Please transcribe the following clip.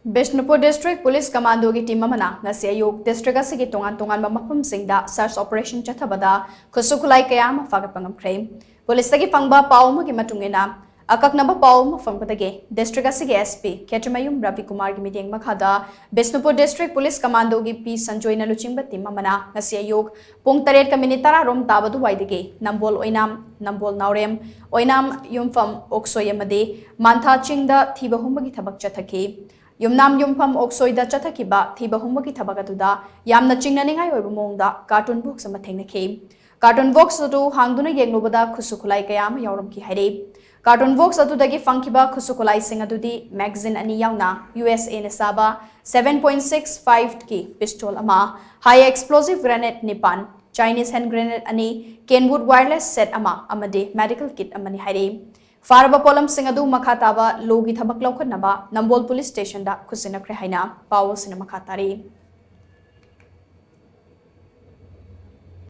Bishnupur District Police Commando की team मना ngasi ayuk district asigi Tongan Tonganba Mapham singda search operation chathabada Khutsu Khutlai kaya ma phagatpa ngamkhre police tagi fangba pau ma ki matungena akaknaba pau ma fangpadage district asigi SP Ketramayum Ravi Kumar ki meeting makhada Bishnupur District Police Commando ki P Sanjoy na luchingba team mana ngasi ayuk pung 8 ka minute tara rom tabadu waidage nambol oinam nambol naurem oinam yumfam oksoy amade mantha chingda thiba humbagi thabak chathaki Yumnam yumfam oksoida chathakiba thiba humbagi thabak atuda yamna chingnaningai oiba mongda cartoon box ama thengnakhi cartoon box atu hangduna yenglobada Khutsu Khutlai kayama yauramki haire cartoon box atudagi fangkiba Khutsu Khutlai sing atudi magazine ani yauna USA na saba 7.65 ki pistol ama high explosive grenade nipan Chinese hand grenade ani Kenwood wireless set ama amade medical kit amani haire Faraba polam singadu makhataba logi thabak laukhanaba Nambol police station da khusinakre haina pawo sina makhatari